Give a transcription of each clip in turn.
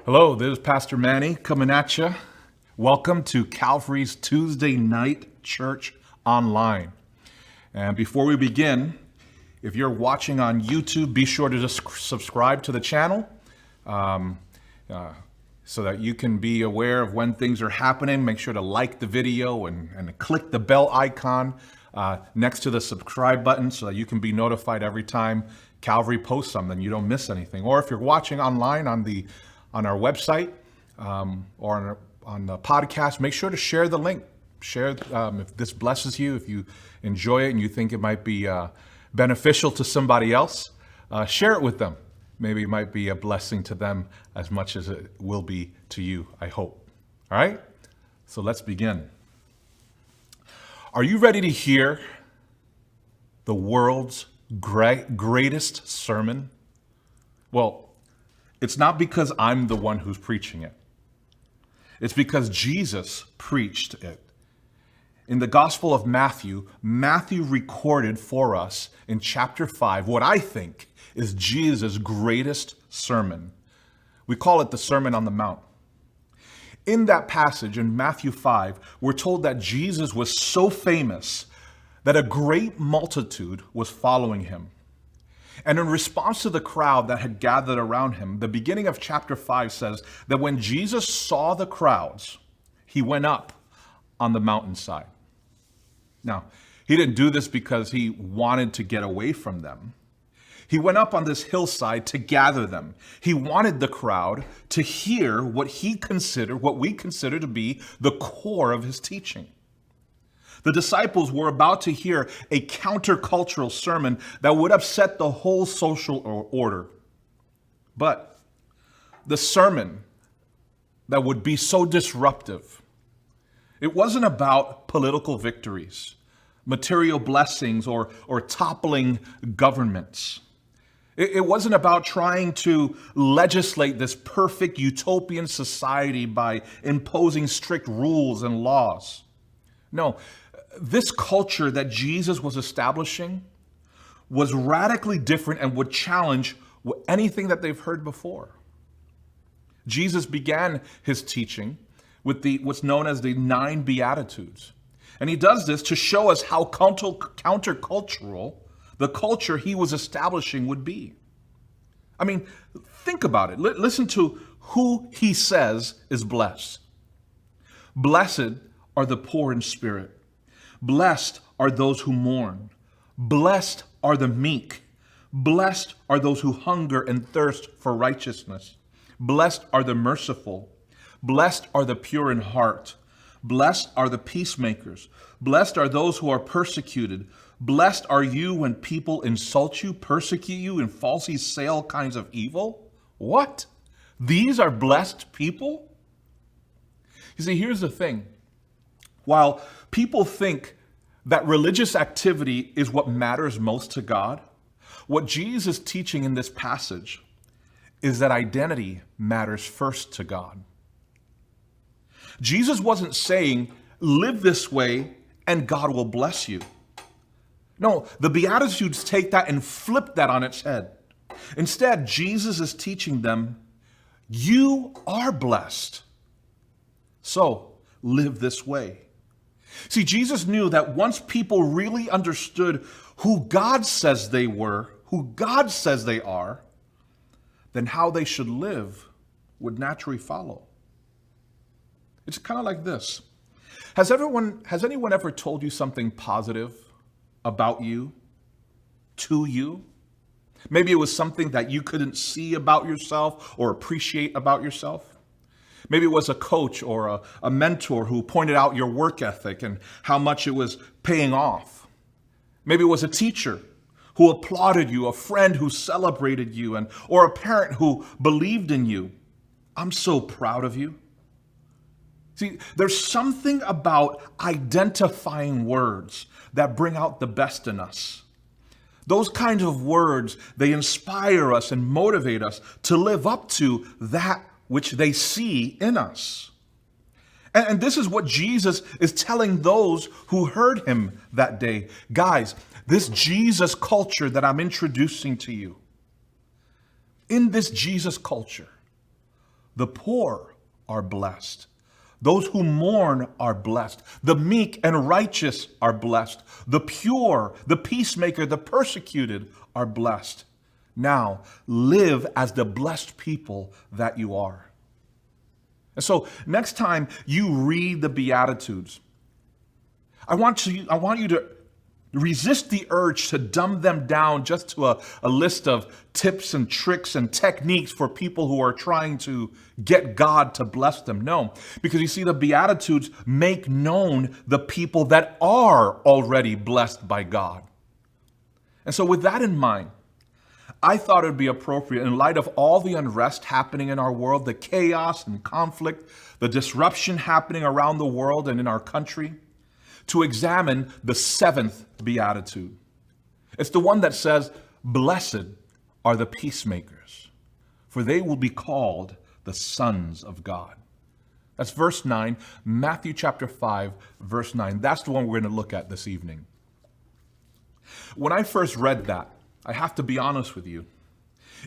Hello, this is Pastor Manny coming at you. Welcome to Calvary's Tuesday Night Church Online. And before we begin, if you're watching on YouTube, be sure to just subscribe to the channel so that you can be aware of when things are happening. Make sure to like the video and click the bell icon next to the subscribe button so that you can be notified every time Calvary posts something. You don't miss anything. Or if you're watching online on our website or on the podcast, make sure to share the link. Share if this blesses you, if you enjoy it and you think it might be beneficial to somebody else, share it with them. Maybe it might be a blessing to them as much as it will be to you, I hope. All right? So let's begin. Are you ready to hear the world's greatest sermon? Well, it's not because I'm the one who's preaching it. It's because Jesus preached it. In the Gospel of Matthew, Matthew recorded for us in chapter 5 what I think is Jesus' greatest sermon. We call it the Sermon on the Mount. In that passage in Matthew 5, we're told that Jesus was so famous that a great multitude was following him. And in response to the crowd that had gathered around him, the beginning of chapter 5 says that when Jesus saw the crowds, he went up on the mountainside. Now, he didn't do this because he wanted to get away from them. He went up on this hillside to gather them. He wanted the crowd to hear what we consider to be the core of his teaching. The disciples were about to hear a countercultural sermon that would upset the whole social order. But the sermon that would be so disruptive, it wasn't about political victories, material blessings, or toppling governments. It wasn't about trying to legislate this perfect utopian society by imposing strict rules and laws. No, this culture that Jesus was establishing was radically different and would challenge anything that they've heard before. Jesus began his teaching with what's known as the Nine Beatitudes. And he does this to show us how countercultural the culture he was establishing would be. I mean, think about it. Listen to who he says is blessed. Blessed are the poor in spirit. Blessed are those who mourn. Blessed are the meek. Blessed are those who hunger and thirst for righteousness. Blessed are the merciful. Blessed are the pure in heart. Blessed are the peacemakers. Blessed are those who are persecuted. Blessed are you when people insult you, persecute you, and falsely say all kinds of evil. What? These are blessed people? You see, here's the thing. While people think that religious activity is what matters most to God, what Jesus is teaching in this passage is that identity matters first to God. Jesus wasn't saying, live this way and God will bless you. No, the Beatitudes take that and flip that on its head. Instead, Jesus is teaching them, you are blessed. So live this way. See, Jesus knew that once people really understood who God says they were, who God says they are, then how they should live would naturally follow. It's kind of like this. Has anyone ever told you something positive about you, to you? Maybe it was something that you couldn't see about yourself or appreciate about yourself. Maybe it was a coach or a mentor who pointed out your work ethic and how much it was paying off. Maybe it was a teacher who applauded you, a friend who celebrated you, or a parent who believed in you. I'm so proud of you. See, there's something about identifying words that bring out the best in us. Those kinds of words, they inspire us and motivate us to live up to that which they see in us. And this is what Jesus is telling those who heard him that day. Guys, this Jesus culture that I'm introducing to you, in this Jesus culture, The poor are blessed. Those who mourn are blessed. The meek and righteous are blessed. The pure, the peacemaker, the persecuted are blessed. Now, live as the blessed people that you are. And so, next time you read the Beatitudes, I want you to resist the urge to dumb them down just to a list of tips and tricks and techniques for people who are trying to get God to bless them. No, because you see, the Beatitudes make known the people that are already blessed by God. And so with that in mind, I thought it would be appropriate, in light of all the unrest happening in our world, the chaos and conflict, the disruption happening around the world and in our country, to examine the seventh beatitude. It's the one that says, "Blessed are the peacemakers, for they will be called the sons of God." That's verse 9, Matthew chapter 5, verse 9. That's the one we're going to look at this evening. When I first read that, I have to be honest with you,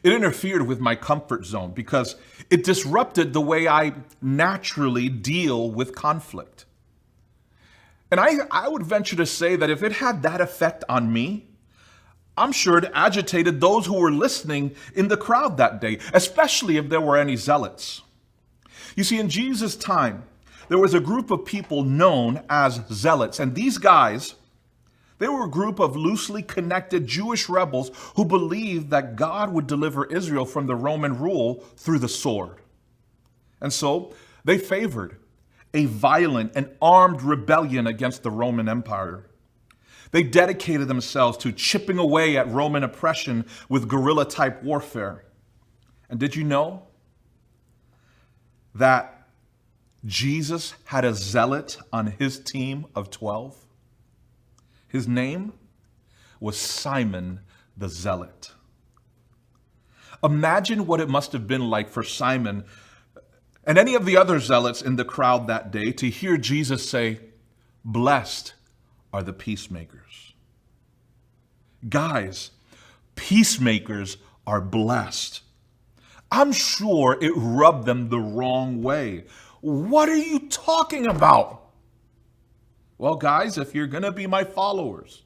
it interfered with my comfort zone because it disrupted the way I naturally deal with conflict. And I would venture to say that if it had that effect on me, I'm sure it agitated those who were listening in the crowd that day, especially if there were any zealots. You see, in Jesus' time, there was a group of people known as zealots. And these guys, they were a group of loosely connected Jewish rebels who believed that God would deliver Israel from the Roman rule through the sword. And so they favored a violent and armed rebellion against the Roman Empire. They dedicated themselves to chipping away at Roman oppression with guerrilla-type warfare. And did you know that Jesus had a zealot on his team of 12? His name was Simon the Zealot. Imagine what it must have been like for Simon and any of the other zealots in the crowd that day to hear Jesus say, "Blessed are the peacemakers." Guys, peacemakers are blessed. I'm sure it rubbed them the wrong way. What are you talking about? Well, guys, if you're going to be my followers,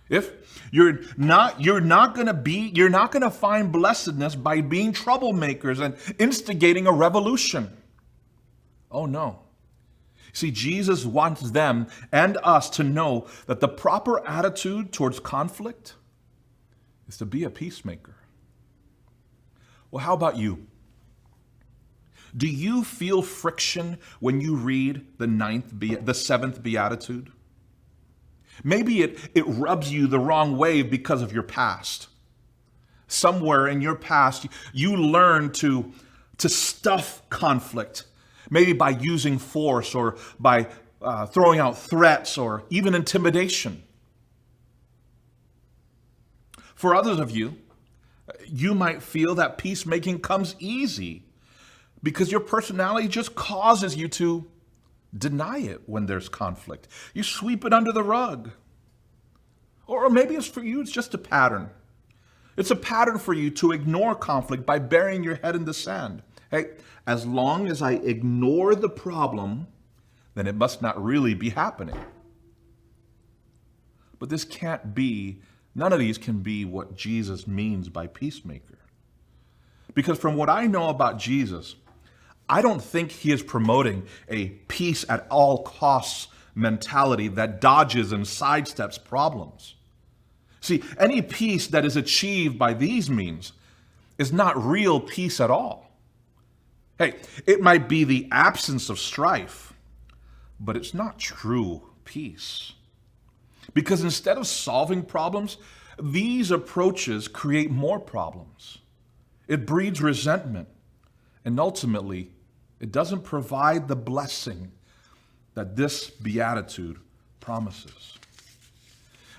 if you're not going to find blessedness by being troublemakers and instigating a revolution. Oh no. See, Jesus wants them and us to know that the proper attitude towards conflict is to be a peacemaker. Well, how about you? Do you feel friction when you read the seventh beatitude? Maybe it rubs you the wrong way because of your past. Somewhere in your past, you learned to stuff conflict, maybe by using force or by throwing out threats or even intimidation. For others of you, you might feel that peacemaking comes easy because your personality just causes you to deny it when there's conflict. You sweep it under the rug. Or maybe it's for you, it's just a pattern. It's a pattern for you to ignore conflict by burying your head in the sand. Hey, as long as I ignore the problem, then it must not really be happening. But this can't be, none of these can be what Jesus means by peacemaker. Because from what I know about Jesus, I don't think he is promoting a peace at all costs mentality that dodges and sidesteps problems. See, any peace that is achieved by these means is not real peace at all. Hey, it might be the absence of strife, but it's not true peace. Because instead of solving problems, these approaches create more problems. It breeds resentment. And ultimately, it doesn't provide the blessing that this beatitude promises.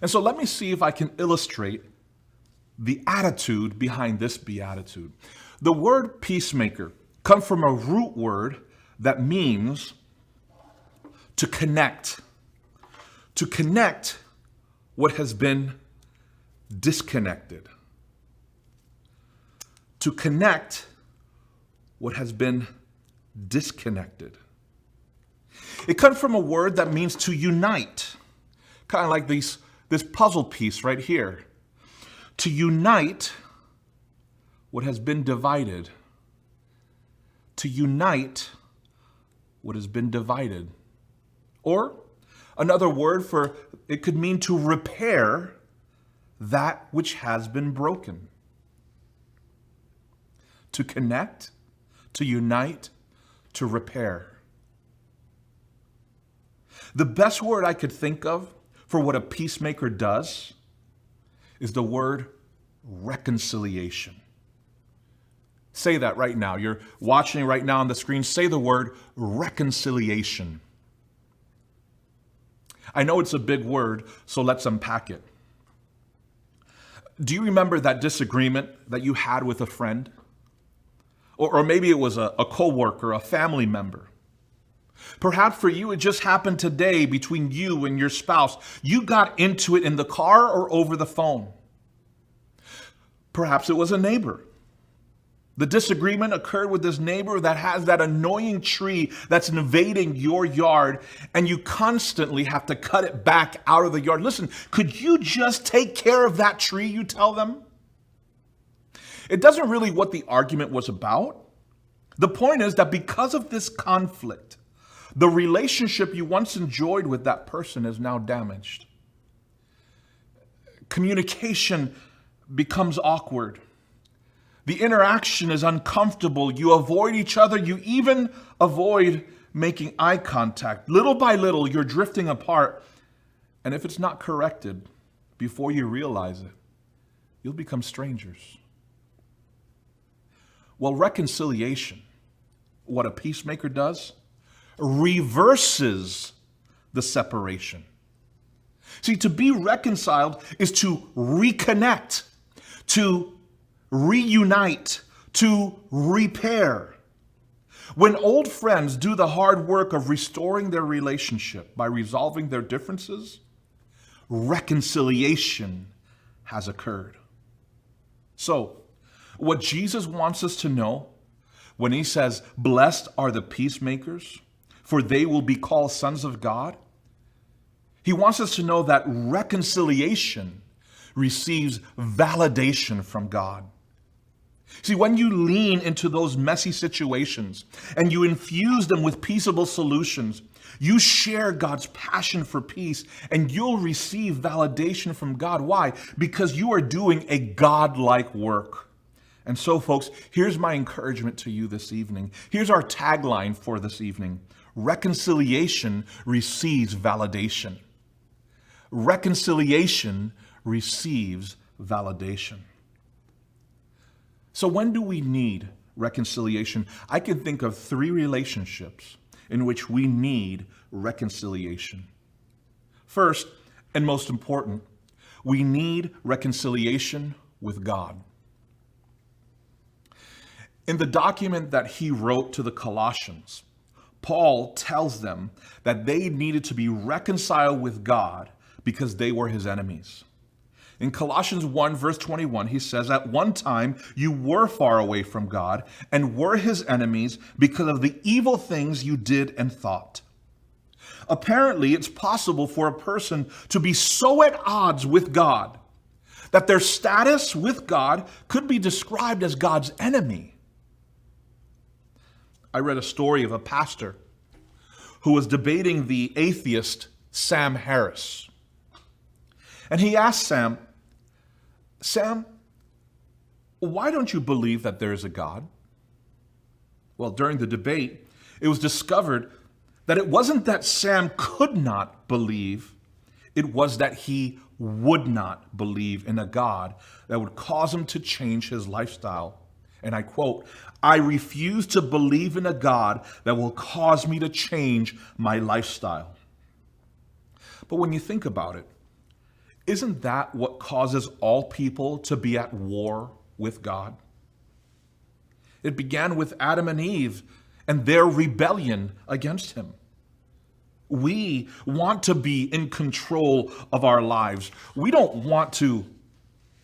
And so let me see if I can illustrate the attitude behind this beatitude. The word peacemaker comes from a root word that means to connect what has been disconnected, to connect what has been disconnected. It comes from a word that means to unite, kind of like this puzzle piece right here. To unite what has been divided. To unite what has been divided. Or another word for it could mean to repair that which has been broken. To connect, to unite, to repair. The best word I could think of for what a peacemaker does is the word reconciliation. Say that right now. You're watching right now on the screen. Say the word reconciliation. I know it's a big word, so let's unpack it. Do you remember that disagreement that you had with a friend? Or maybe it was a coworker, a family member. Perhaps for you, it just happened today between you and your spouse. You got into it in the car or over the phone. Perhaps it was a neighbor. The disagreement occurred with this neighbor that has that annoying tree that's invading your yard, and you constantly have to cut it back out of the yard. Listen, could you just take care of that tree, you tell them? It doesn't really what the argument was about. The point is that because of this conflict, the relationship you once enjoyed with that person is now damaged. Communication becomes awkward. The interaction is uncomfortable. You avoid each other. You even avoid making eye contact. Little by little, you're drifting apart. And if it's not corrected before you realize it, you'll become strangers. Well, reconciliation, what a peacemaker does, reverses the separation. See, to be reconciled is to reconnect, to reunite, to repair. When old friends do the hard work of restoring their relationship by resolving their differences, reconciliation has occurred. So, what Jesus wants us to know when he says, "Blessed are the peacemakers, for they will be called sons of God," he wants us to know that reconciliation receives validation from God. See, when you lean into those messy situations and you infuse them with peaceable solutions, you share God's passion for peace and you'll receive validation from God. Why? Because you are doing a God-like work. And so, folks, here's my encouragement to you this evening. Here's our tagline for this evening. Reconciliation receives validation. Reconciliation receives validation. So when do we need reconciliation? I can think of 3 relationships in which we need reconciliation. First, and most important, we need reconciliation with God. In the document that he wrote to the Colossians, Paul tells them that they needed to be reconciled with God because they were his enemies. In Colossians 1, verse 21, he says, "At one time you were far away from God and were his enemies because of the evil things you did and thought." Apparently, it's possible for a person to be so at odds with God that their status with God could be described as God's enemy. I read a story of a pastor who was debating the atheist Sam Harris. And he asked Sam, why don't you believe that there is a God? Well, during the debate, it was discovered that it wasn't that Sam could not believe, it was that he would not believe in a God that would cause him to change his lifestyle. And I quote, "I refuse to believe in a God that will cause me to change my lifestyle." But when you think about it, isn't that what causes all people to be at war with God? It began with Adam and Eve and their rebellion against him. We want to be in control of our lives. We don't want to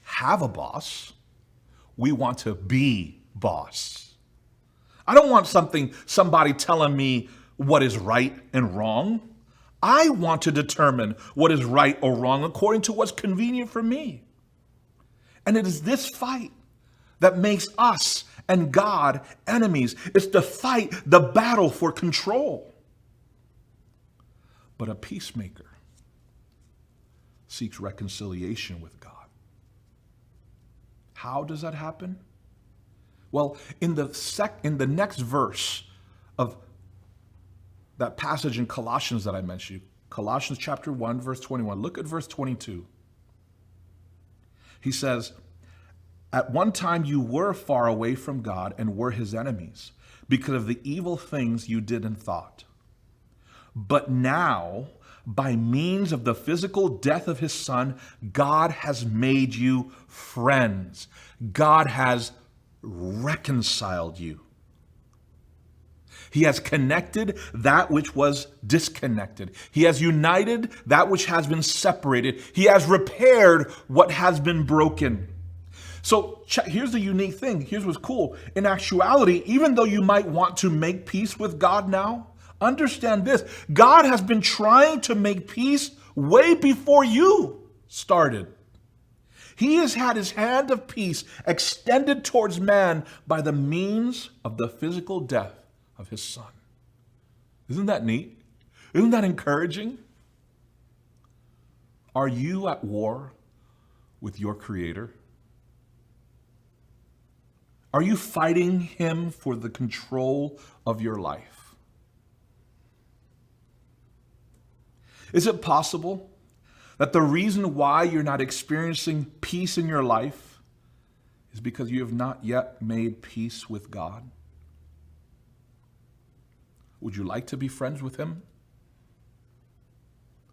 have a boss. We want to be boss. I don't want somebody telling me what is right and wrong. I want to determine what is right or wrong according to what's convenient for me. And it is this fight that makes us and God enemies. It's the fight, the battle for control. But a peacemaker seeks reconciliation with God. How does that happen? Well, in the next verse of that passage in Colossians that I mentioned, Colossians chapter 1, verse 21, look at verse 22. He says, at one time you were far away from God and were his enemies because of the evil things you did and thought. But now, by means of the physical death of his son, God has made you friends. God has reconciled you. He has connected that which was disconnected. He has united that which has been separated. He has repaired what has been broken. So here's the unique thing. Here's what's cool. In actuality, even though you might want to make peace with God now, understand this. God has been trying to make peace way before you started. He has had his hand of peace extended towards man by the means of the physical death of his son. Isn't that neat? Isn't that encouraging? Are you at war with your Creator? Are you fighting him for the control of your life? Is it possible that the reason why you're not experiencing peace in your life is because you have not yet made peace with God? Would you like to be friends with him?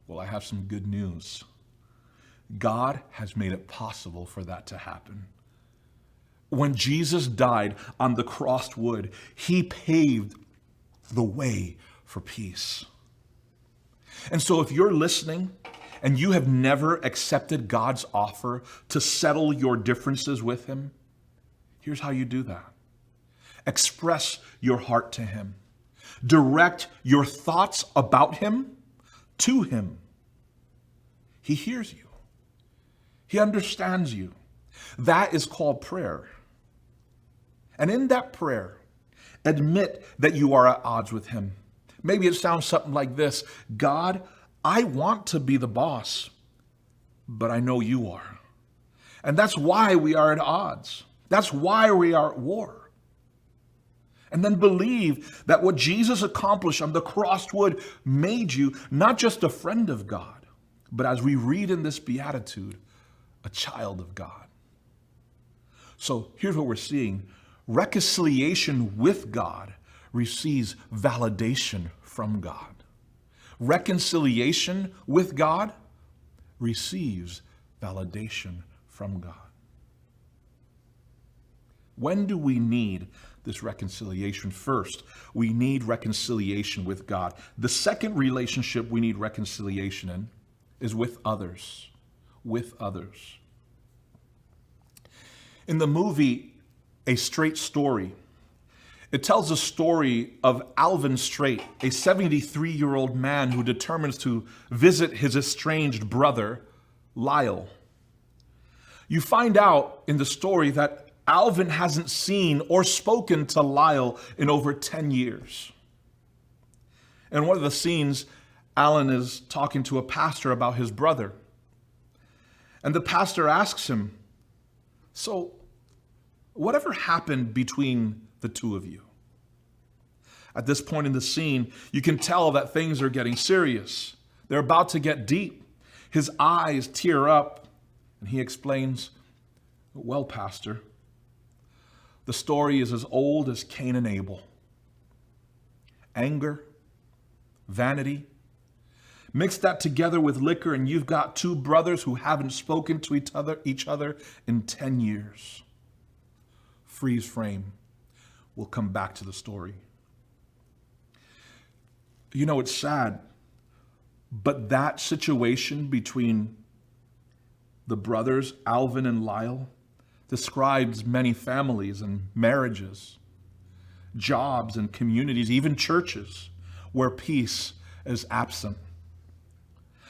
Well, I have some good news. God has made it possible for that to happen. When Jesus died on the crossed wood, he paved the way for peace. And so if you're listening and you have never accepted God's offer to settle your differences with him, here's how you do that. Express your heart to him. Direct your thoughts about him to him. He hears you. He understands you. That is called prayer. And in that prayer, admit that you are at odds with him. Maybe it sounds something like this. God, I want to be the boss, but I know you are. And that's why we are at odds. That's why we are at war. And then believe that what Jesus accomplished on the crossed wood made you not just a friend of God, but as we read in this beatitude, a child of God. So here's what we're seeing. Reconciliation with God receives validation from God. Reconciliation with God receives validation from God. When do we need this reconciliation? First, we need reconciliation with God. The second relationship we need reconciliation in is with others. With others. In the movie A Straight Story, it tells the story of Alvin Straight, a 73-year-old man who determines to visit his estranged brother, Lyle. You find out in the story that Alvin hasn't seen or spoken to Lyle in over 10 years. In one of the scenes, Alan is talking to a pastor about his brother. And the pastor asks him, so whatever happened between the two of you? At this point in the scene, you can tell that things are getting serious. They're about to get deep. His eyes tear up, and he explains, well, Pastor, the story is as old as Cain and Abel. Anger, vanity, mix that together with liquor, and you've got two brothers who haven't spoken to each other in 10 years. Freeze frame. We'll come back to the story. You know, it's sad, but that situation between the brothers, Alvin and Lyle, describes many families and marriages. jobs and communities, even churches, where peace is absent.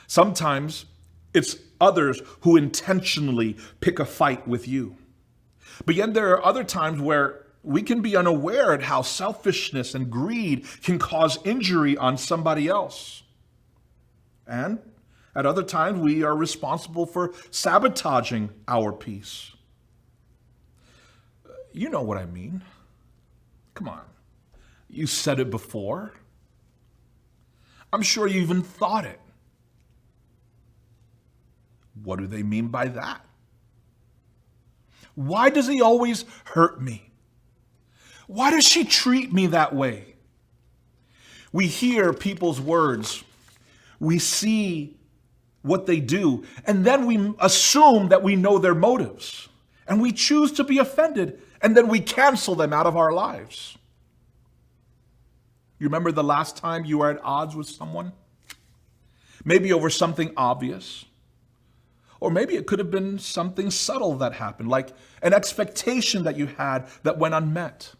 Sometimes it's others who intentionally pick a fight with you. But yet there are other times where we can be unaware at how selfishness and greed can cause injury on somebody else. And at other times, we are responsible for sabotaging our peace. You know what I mean. Come on. You said it before. I'm sure you even thought it. What do they mean by that? Why does he always hurt me? Why does she treat me that way? We hear people's words. We see what they do, and then we assume that we know their motives, and we choose to be offended, and then we cancel them out of our lives. You remember the last time you were at odds with someone? Maybe over something obvious, or maybe it could have been something subtle that happened, like an expectation that you had that went unmet.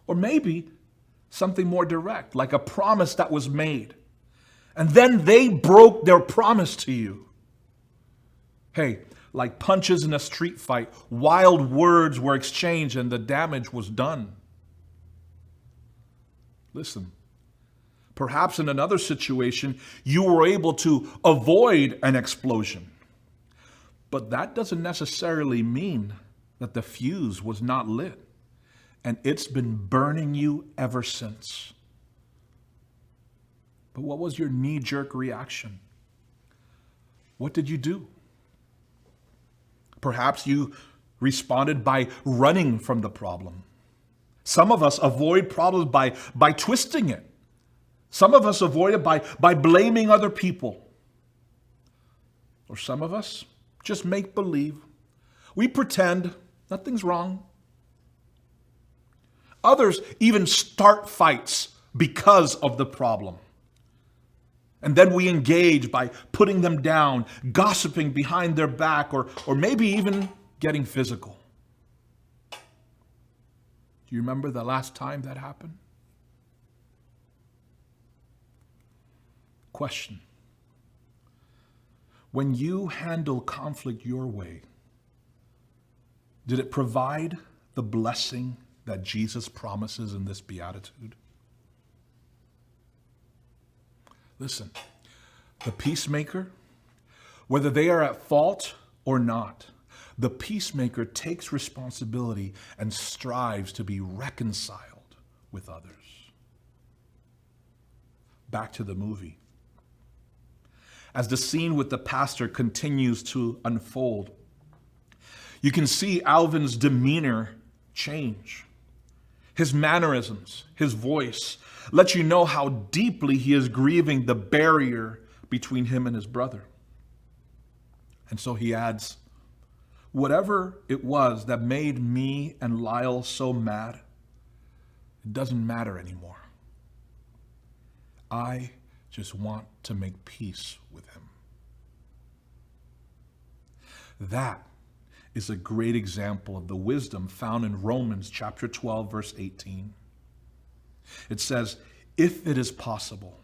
Or maybe something more direct, like a promise that was made. And then they broke their promise to you. Hey, like punches in a street fight, wild words were exchanged and the damage was done. Listen, perhaps in another situation, you were able to avoid an explosion. But that doesn't necessarily mean that the fuse was not lit. And it's been burning you ever since. But what was your knee-jerk reaction? What did you do? Perhaps you responded by running from the problem. Some of us avoid problems by twisting it. Some of us avoid it by blaming other people. Or some of us just make believe. We pretend nothing's wrong. Others even start fights because of the problem. And then we engage by putting them down, gossiping behind their back, or maybe even getting physical. Do you remember the last time that happened? Question. When you handle conflict your way, did it provide the blessing that Jesus promises in this beatitude? Listen, the peacemaker, whether they are at fault or not, the peacemaker takes responsibility and strives to be reconciled with others. Back to the movie. As the scene with the pastor continues to unfold, you can see Alvin's demeanor change. His mannerisms, his voice, let you know how deeply he is grieving the barrier between him and his brother. And so he adds, whatever it was that made me and Lyle so mad, it doesn't matter anymore. I just want to make peace with him. That is a great example of the wisdom found in Romans chapter 12, verse 18. It says, if it is possible,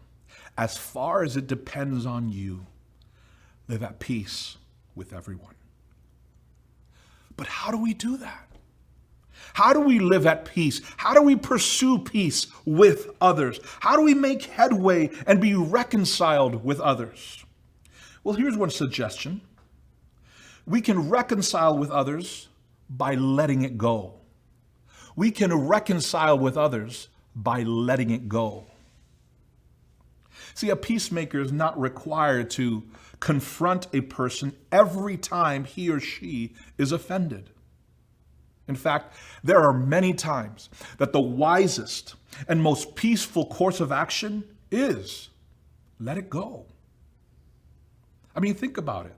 as far as it depends on you, live at peace with everyone. But how do we do that? How do we live at peace? How do we pursue peace with others? How do we make headway and be reconciled with others? Well, here's one suggestion. We can reconcile with others by letting it go. We can reconcile with others by letting it go. See, a peacemaker is not required to confront a person every time he or she is offended. In fact, there are many times that the wisest and most peaceful course of action is let it go. I mean, think about it.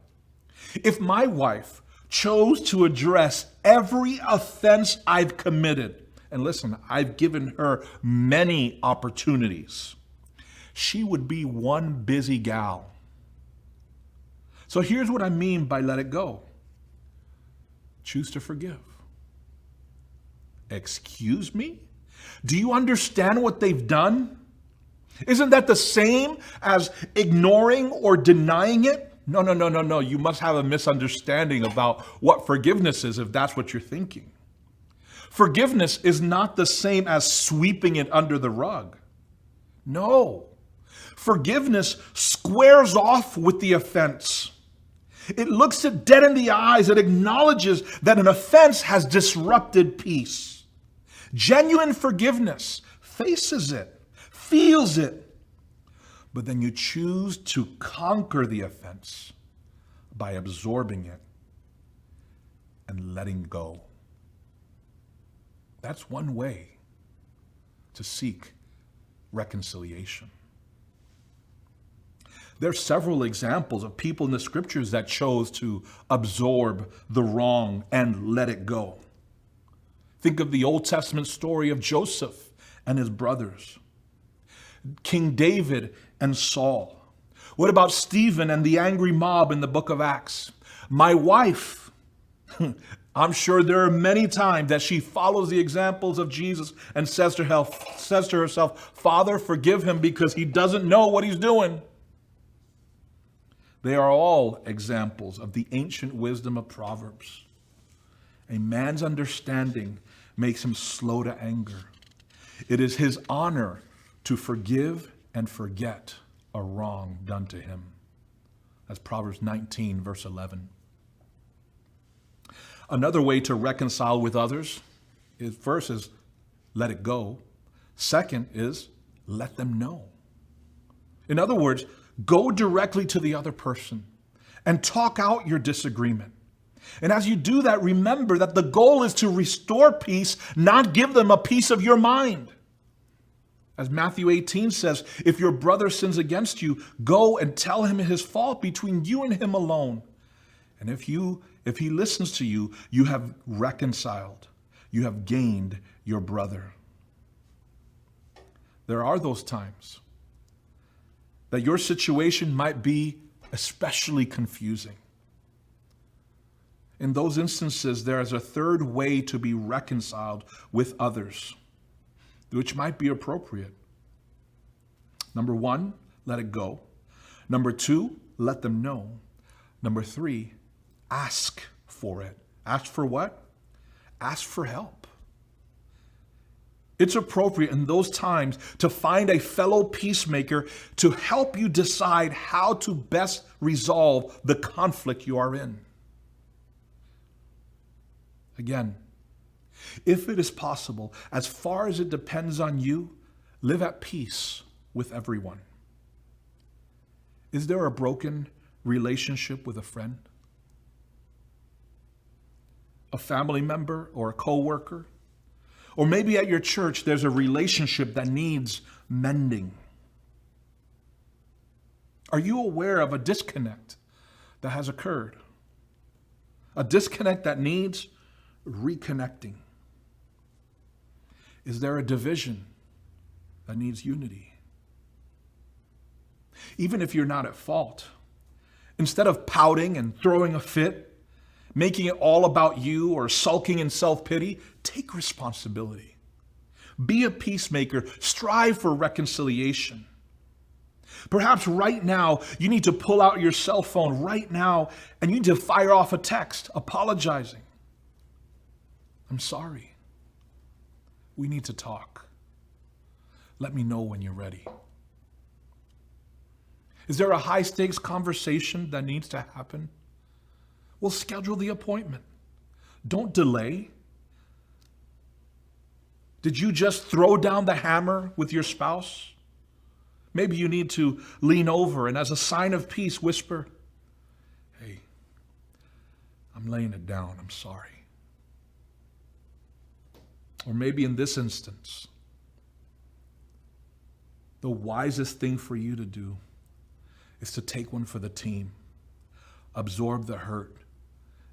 If my wife chose to address every offense I've committed, and listen, I've given her many opportunities, she would be one busy gal. So here's what I mean by let it go. Choose to forgive. Excuse me? Do you understand what they've done? Isn't that the same as ignoring or denying it? No, no, no, no, no. You must have a misunderstanding about what forgiveness is if that's what you're thinking. Forgiveness is not the same as sweeping it under the rug. No. Forgiveness squares off with the offense. It looks it dead in the eyes. It acknowledges that an offense has disrupted peace. Genuine forgiveness faces it, feels it, but then you choose to conquer the offense by absorbing it and letting go. That's one way to seek reconciliation. There are several examples of people in the scriptures that chose to absorb the wrong and let it go. Think of the Old Testament story of Joseph and his brothers, King David and Saul. What about Stephen and the angry mob in the book of Acts? My wife, I'm sure there are many times that she follows the examples of Jesus and says to herself, Father, forgive him because he doesn't know what he's doing. They are all examples of the ancient wisdom of Proverbs. A man's understanding makes him slow to anger. It is his honor to forgive and forget a wrong done to him. That's Proverbs 19, verse 11. Another way to reconcile with others is, first is let it go. Second is let them know. In other words, go directly to the other person and talk out your disagreement. And as you do that, remember that the goal is to restore peace, not give them a piece of your mind. As Matthew 18 says, if your brother sins against you, go and tell him his fault between you and him alone. And if he listens to you, you have reconciled. You have gained your brother. There are those times that your situation might be especially confusing. In those instances, there is a third way to be reconciled with others, which might be appropriate. Number one, let it go. Number two, let them know. Number three, ask for it. Ask for what? Ask for help. It's appropriate in those times to find a fellow peacemaker to help you decide how to best resolve the conflict you are in. Again, if it is possible, as far as it depends on you, live at peace with everyone. Is there a broken relationship with a friend? A family member or a coworker? Or maybe at your church there's a relationship that needs mending. Are you aware of a disconnect that has occurred? A disconnect that needs reconnecting. Is there a division that needs unity? Even if you're not at fault, instead of pouting and throwing a fit, making it all about you or sulking in self-pity, take responsibility. Be a peacemaker. Strive for reconciliation. Perhaps right now, you need to pull out your cell phone right now and you need to fire off a text apologizing. I'm sorry. We need to talk. Let me know when you're ready. Is there a high-stakes conversation that needs to happen? Well, schedule the appointment. Don't delay. Did you just throw down the hammer with your spouse? Maybe you need to lean over and as a sign of peace, whisper, hey, I'm laying it down. I'm sorry. Or maybe in this instance, the wisest thing for you to do is to take one for the team, absorb the hurt,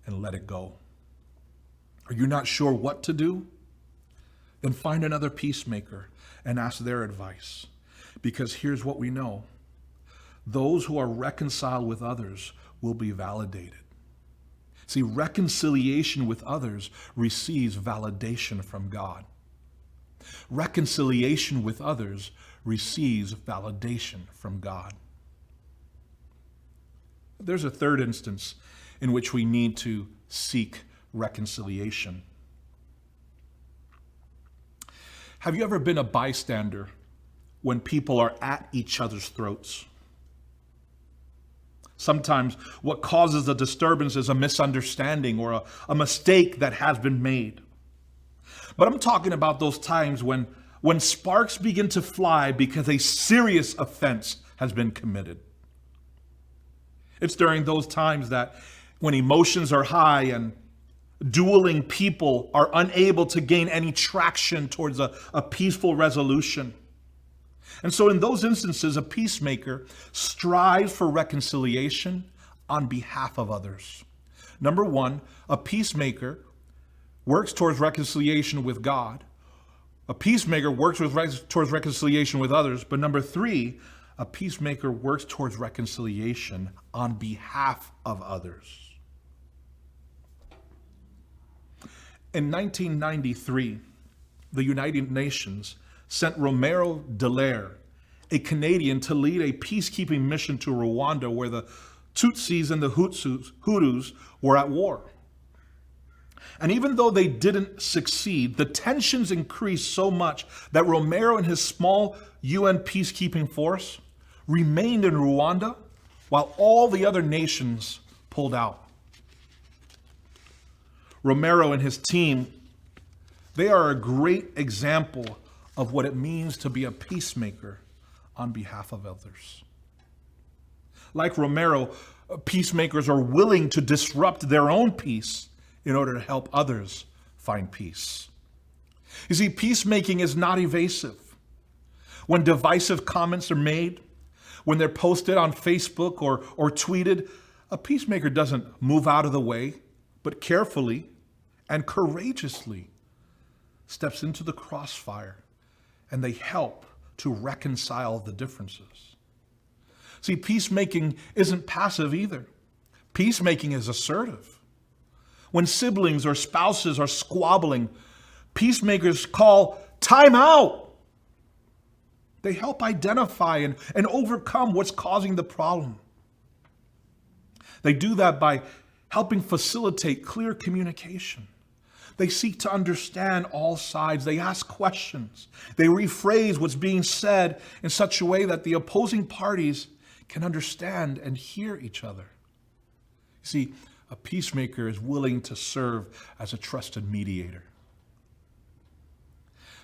and let it go. Are you not sure what to do? Then find another peacemaker and ask their advice. Because here's what we know. Those who are reconciled with others will be validated. See, reconciliation with others receives validation from God. Reconciliation with others receives validation from God. There's a third instance in which we need to seek reconciliation. Have you ever been a bystander when people are at each other's throats? Sometimes what causes the disturbance is a misunderstanding or a mistake that has been made. But I'm talking about those times when sparks begin to fly because a serious offense has been committed. It's during those times that when emotions are high and dueling people are unable to gain any traction towards a peaceful resolution. And so in those instances, a peacemaker strives for reconciliation on behalf of others. Number one, a peacemaker works towards reconciliation with God. A peacemaker works towards reconciliation with others. But number three, a peacemaker works towards reconciliation on behalf of others. In 1993, the United Nations sent Romero Dallaire, a Canadian, to lead a peacekeeping mission to Rwanda where the Tutsis and the Hutus were at war. And even though they didn't succeed, the tensions increased so much that Romero and his small UN peacekeeping force remained in Rwanda while all the other nations pulled out. Romero and his team, they are a great example of what it means to be a peacemaker on behalf of others. Like Romero, peacemakers are willing to disrupt their own peace in order to help others find peace. You see, peacemaking is not evasive. When divisive comments are made, when they're posted on Facebook or tweeted, a peacemaker doesn't move out of the way, but carefully and courageously steps into the crossfire, and they help to reconcile the differences. See, peacemaking isn't passive either. Peacemaking is assertive. When siblings or spouses are squabbling, peacemakers call time out. They help identify and overcome what's causing the problem. They do that by helping facilitate clear communication. They seek to understand all sides. They ask questions. They rephrase what's being said in such a way that the opposing parties can understand and hear each other. You see, a peacemaker is willing to serve as a trusted mediator.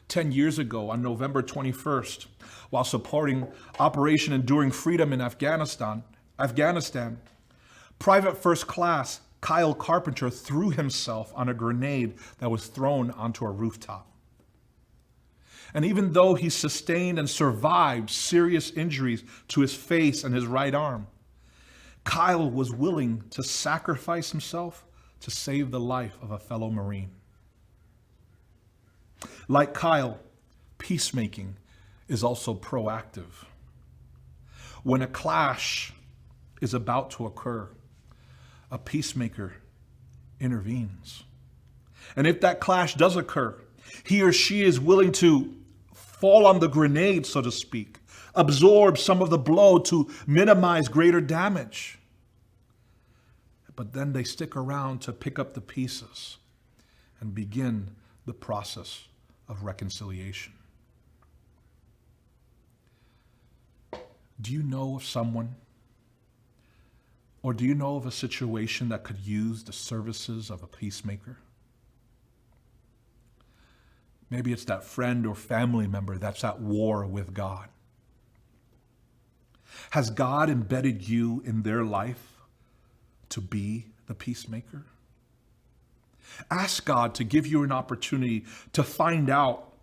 10 years ago, on November 21st, while supporting Operation Enduring Freedom in Afghanistan, Private First Class Kyle Carpenter threw himself on a grenade that was thrown onto a rooftop. And even though he sustained and survived serious injuries to his face and his right arm, Kyle was willing to sacrifice himself to save the life of a fellow Marine. Like Kyle, peacemaking is also proactive. When a clash is about to occur, a peacemaker intervenes. And if that clash does occur, he or she is willing to fall on the grenade, so to speak, absorb some of the blow to minimize greater damage. But then they stick around to pick up the pieces and begin the process of reconciliation. Do you know of someone, or do you know of a situation that could use the services of a peacemaker? Maybe it's that friend or family member that's at war with God. Has God embedded you in their life to be the peacemaker? Ask God to give you an opportunity to find out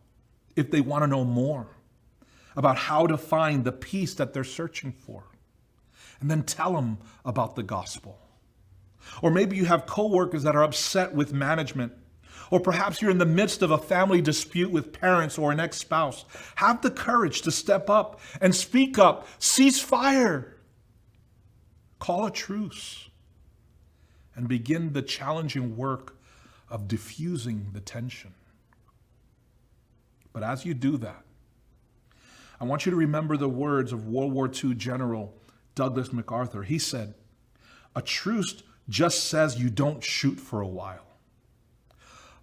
if they want to know more about how to find the peace that they're searching for. And then tell them about the gospel. Or maybe you have coworkers that are upset with management. Or perhaps you're in the midst of a family dispute with parents or an ex-spouse. Have the courage to step up and speak up. Cease fire. Call a truce. And begin the challenging work of diffusing the tension. But as you do that, I want you to remember the words of World War II General Douglas MacArthur. He said, "A truce just says you don't shoot for a while.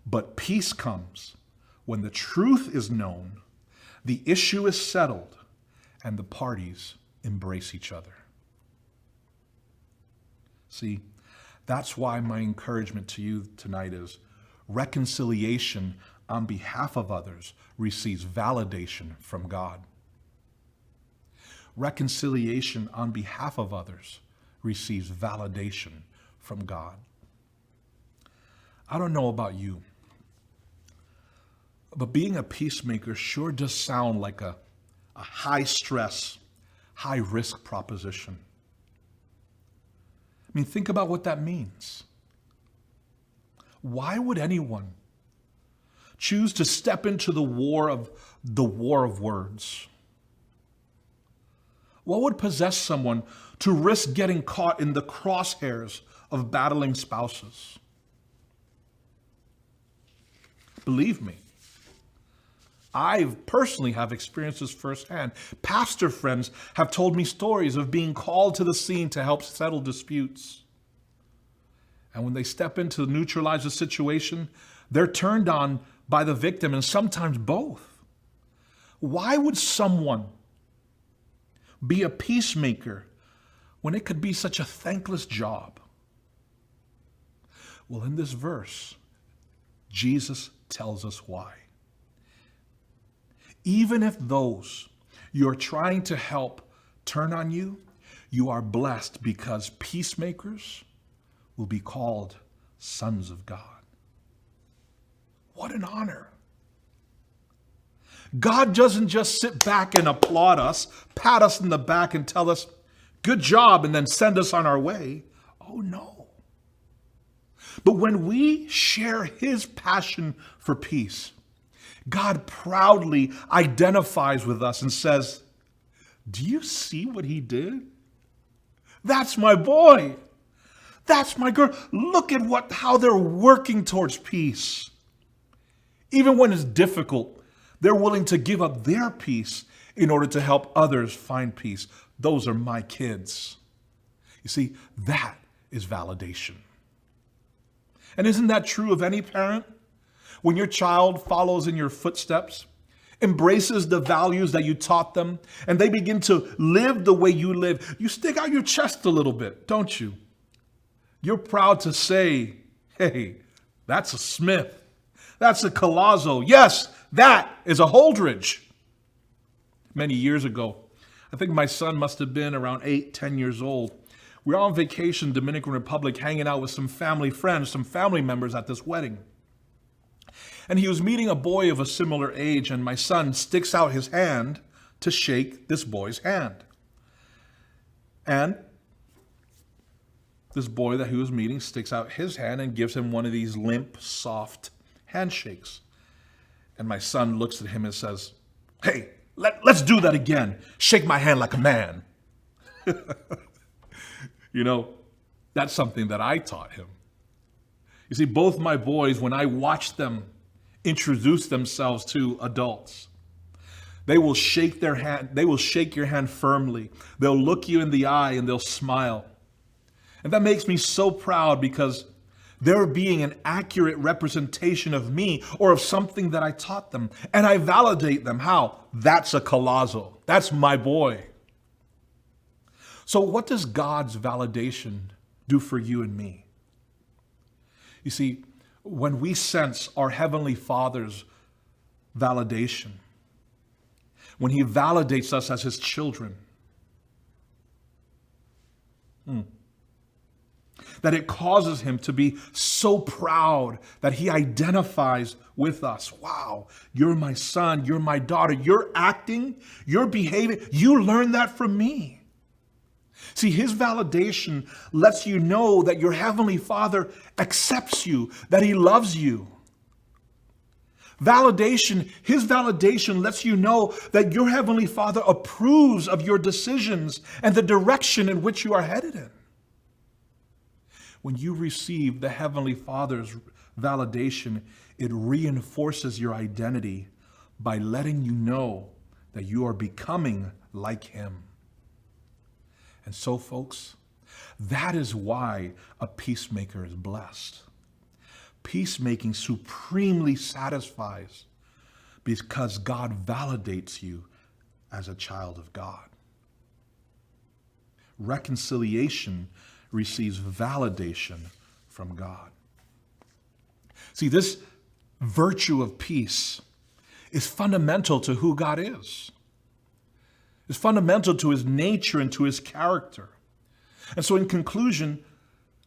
But peace comes when the truth is known, the issue is settled, and the parties embrace each other." See, that's why my encouragement to you tonight is reconciliation on behalf of others receives validation from God. Reconciliation on behalf of others receives validation from God. I don't know about you, but being a peacemaker sure does sound like a high stress, high risk proposition. I mean, think about what that means. Why would anyone choose to step into the war of words? What would possess someone to risk getting caught in the crosshairs of battling spouses? Believe me, I personally have experienced this firsthand. Pastor friends have told me stories of being called to the scene to help settle disputes. And when they step in to neutralize the situation, they're turned on by the victim, and sometimes both. Why would someone be a peacemaker when it could be such a thankless job? Well, in this verse, Jesus tells us why. Even if those you're trying to help turn on you, you are blessed because peacemakers will be called sons of God. What an honor. God doesn't just sit back and applaud us, pat us in the back and tell us, "Good job," and then send us on our way. Oh no. But when we share his passion for peace, God proudly identifies with us and says, "Do you see what he did? That's my boy. That's my girl. Look at how they're working towards peace." Even when it's difficult, they're willing to give up their peace in order to help others find peace. Those are my kids. You see, that is validation. And isn't that true of any parent? When your child follows in your footsteps, embraces the values that you taught them, and they begin to live the way you live, you stick out your chest a little bit, don't you? You're proud to say, "Hey, that's a Smith. That's a Colazzo. Yes, that is a Holdridge." Many years ago, I think my son must have been around 8, 10 years old. We were on vacation in Dominican Republic, hanging out with some family friends, some family members at this wedding. And he was meeting a boy of a similar age, and my son sticks out his hand to shake this boy's hand. And this boy that he was meeting sticks out his hand and gives him one of these limp, soft handshakes. And my son looks at him and says, "Hey, let's do that again. Shake my hand like a man." You know, that's something that I taught him. You see, both my boys, when I watch them introduce themselves to adults, they will shake their hand. They will shake your hand firmly. They'll look you in the eye and they'll smile. And that makes me so proud because they're being an accurate representation of me or of something that I taught them. And I validate them. How? That's a Colazzo. That's my boy. So what does God's validation do for you and me? You see, when we sense our Heavenly Father's validation, when he validates us as his children, that it causes him to be so proud that he identifies with us. Wow, you're my son, you're my daughter, you're acting, you're behaving, you learned that from me. See, his validation lets you know that your Heavenly Father accepts you, that he loves you. His validation lets you know that your Heavenly Father approves of your decisions and the direction in which you are headed in. When you receive the Heavenly Father's validation, it reinforces your identity by letting you know that you are becoming like him. And so, folks, that is why a peacemaker is blessed. Peacemaking supremely satisfies because God validates you as a child of God. Reconciliation receives validation from God. See, this virtue of peace is fundamental to who God is. It's fundamental to his nature and to his character. And so in conclusion,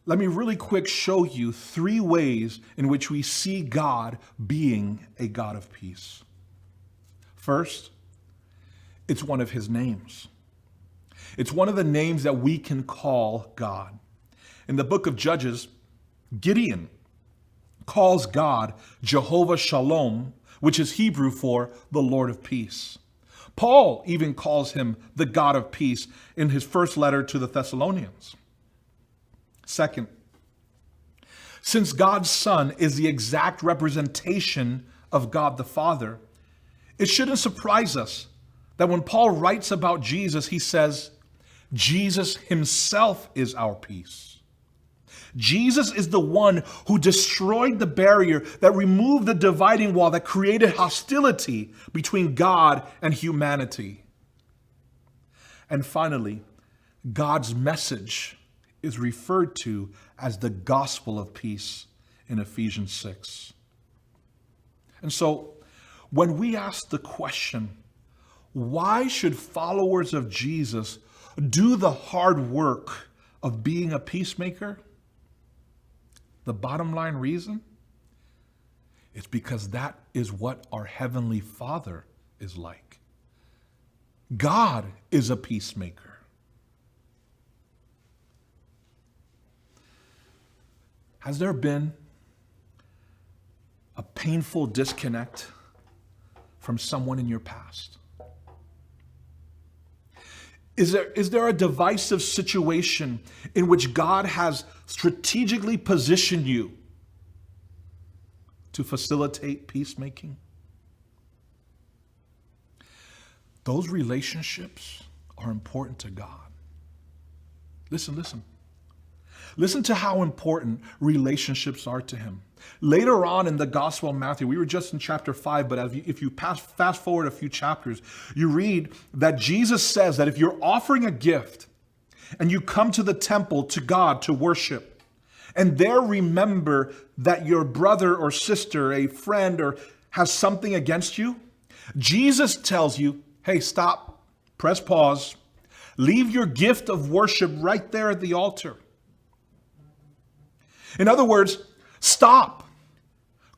let me really quick show you 3 ways in which we see God being a God of peace. First, it's one of his names. It's one of the names that we can call God. In the book of Judges, Gideon calls God Jehovah Shalom, which is Hebrew for the Lord of peace. Paul even calls him the God of peace in his first letter to the Thessalonians. Second, since God's Son is the exact representation of God the Father, it shouldn't surprise us that when Paul writes about Jesus, he says, Jesus himself is our peace. Jesus is the one who destroyed the barrier that removed the dividing wall that created hostility between God and humanity. And finally, God's message is referred to as the gospel of peace in Ephesians 6. And so, when we ask the question, why should followers of Jesus do the hard work of being a peacemaker? The bottom line reason is because that is what our Heavenly Father is like. God is a peacemaker. Has there been a painful disconnect from someone in your past? Is there a divisive situation in which God has strategically positioned you to facilitate peacemaking? Those relationships are important to God. Listen. Listen to how important relationships are to him. Later on in the Gospel of Matthew, we were just in chapter 5, but if you fast forward a few chapters, you read that Jesus says that if you're offering a gift and you come to the temple to God to worship, and there remember that your brother or sister, a friend, or has something against you, Jesus tells you, hey, stop, press pause, leave your gift of worship right there at the altar. In other words, stop.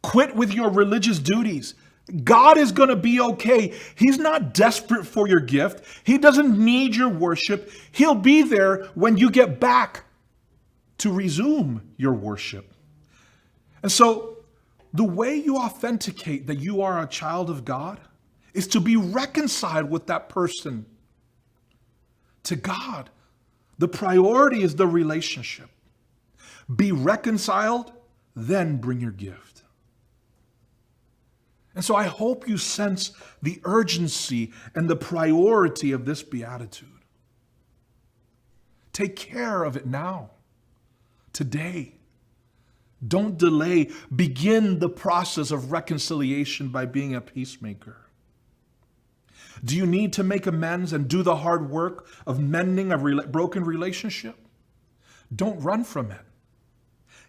Quit with your religious duties. God is going to be okay. He's not desperate for your gift. He doesn't need your worship. He'll be there when you get back to resume your worship. And so the way you authenticate that you are a child of God is to be reconciled with that person to God. The priority is the relationship. Be reconciled, then bring your gift. And so I hope you sense the urgency and the priority of this beatitude. Take care of it now, today. Don't delay. Begin the process of reconciliation by being a peacemaker. Do you need to make amends and do the hard work of mending a broken relationship? Don't run from it.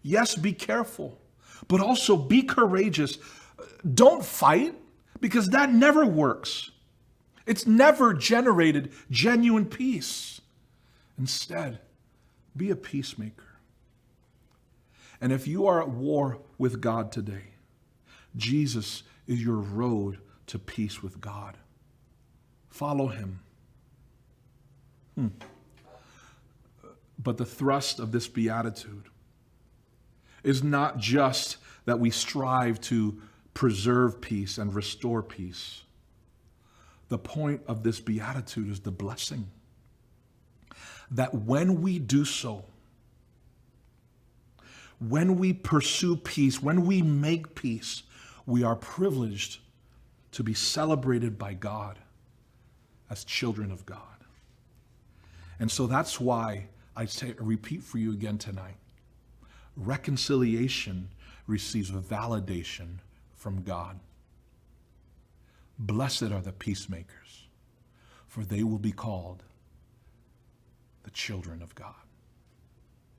Yes, be careful, but also be courageous. Don't fight, because that never works. It's never generated genuine peace. Instead, be a peacemaker. And if you are at war with God today, Jesus is your road to peace with God. Follow him. But the thrust of this beatitude is not just that we strive to preserve peace and restore peace. The point of this beatitude is the blessing that when we do so, when we pursue peace, when we make peace, we are privileged to be celebrated by God as children of God. And so that's why I repeat for you again tonight. Reconciliation receives validation from God. Blessed are the peacemakers, for they will be called the children of God.